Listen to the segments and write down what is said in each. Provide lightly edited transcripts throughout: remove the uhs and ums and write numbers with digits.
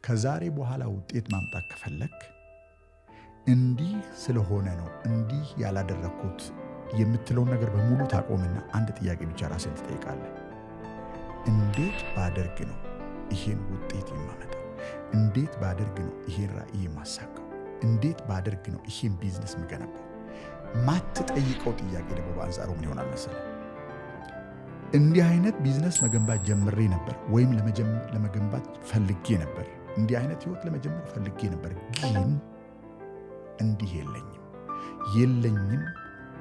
ከዛሬ በኋላ ውጤት ማምጣት ከፈለክ እንዲህ ስለሆነ ነው እንዲህ ያላደረኩት የምትለው ነገር በሙሉ ታቆምና አንድ ጥያቄ ብቻ ራስን ትጠይቃለህ። እንዴት ባደርግ ነው ይሄን ውጤት የማመጣው? እንዴት ባደርግ ነው ይሄን ራዕይ የማሳካው? እንዴት ባደርግ ነው ይሄን ቢዝነስ የምገነባው? ማትጠይቀው ጥያቄ ደግሞ በአንጻሩ ምን ይሆናል መሰለህ? እንዲህ አይነት ቢዝነስ መገንባት ጀምሬ ነበር ወይም ለመገንባት ፈልጌ ነበር፣ እንዲህ አይነት ህይወት ለመጀመር ፈልጌ ነበር፣ ግን እንዲህ የለኝም፣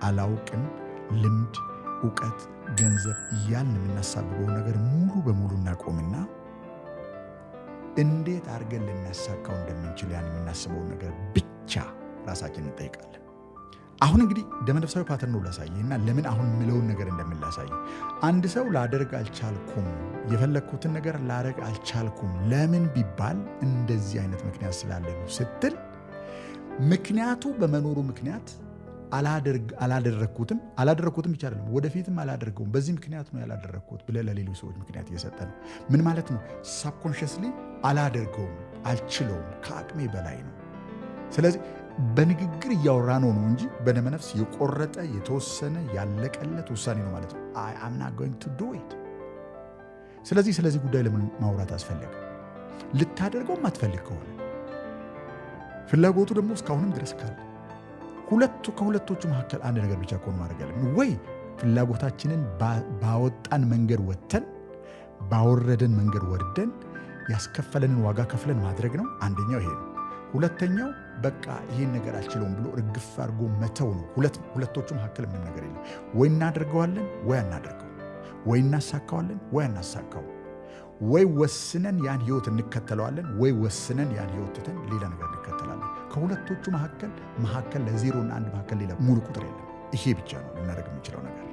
አላውቅም፣ ልምድ፣ እውቀት፣ ገንዘብ እያልን የምናሳብበው ነገር ሙሉ በሙሉ እናቆምና እንዴት አድርገን ልናሳካው እንደምንችል ያን የምናስበውን ነገር ብቻ ራሳችንን እንጠይቃለን። አሁን እንግዲህ ደመነፍሳዊ ፓተርን ነው ላሳየህና ለምን አሁን የምለውን ነገር እንደምላሳይ። አንድ ሰው ላደርግ አልቻልኩም፣ የፈለግኩትን ነገር ላደርግ አልቻልኩም ለምን ቢባል እንደዚህ አይነት ምክንያት ስላለ ነው ስትል ምክንያቱ በመኖሩ ምክንያት አላደረግኩትም ብቻ አይደለም ወደፊትም አላደርገውም በዚህ ምክንያት ነው ያላደረግኩት ብለህ ለሌሎች ሰዎች ምክንያት እየሰጠ ነው። ምን ማለት ነው? ሳብኮንሽስሊ አላደርገውም፣ አልችለውም፣ ከአቅሜ በላይ ነው። ስለዚህ በንግግር እያወራ ነው እንጂ በደመነፍስ የቆረጠ የተወሰነ ያለቀለት ውሳኔ ነው ማለት ነው። I am not going to do it። ስለዚህ ጉዳይ ለምን ማውራት አስፈለገ? ልታደርገው ማትፈልግ ከሆነ ፍላጎቱ ደግሞ እስካሁንም ድረስ ካለ ከሁለቶቹ መካከል አንድ ነገር ብቻ ከሆነ ማድረግ ያለብን ወይ ፍላጎታችንን ባወጣን መንገድ ወጥተን ባወረደን መንገድ ወርደን ያስከፈለንን ዋጋ ከፍለን ማድረግ ነው። አንደኛው ይሄ ነው። ሁለተኛው በቃ ይሄን ነገር አልችለውም ብሎ እርግፍ አድርጎ መተው ነው። ሁለቶቹ መካከል ምንም ነገር የለም። ወይ እናደርገዋለን ወይ አናደርገው፣ ወይ እናሳካዋለን ወይ አናሳካው፣ ወይ ወስነን ያን ህይወት እንከተለዋለን ወይ ወስነን ያን ህይወት ትተን ሌላ ነገር እንከተላለን። ከሁለቶቹ መካከል ለዜሮ እና አንድ መካከል ሌላ ሙሉ ቁጥር የለም። ይሄ ብቻ ነው ልናደርግ የምንችለው ነገር።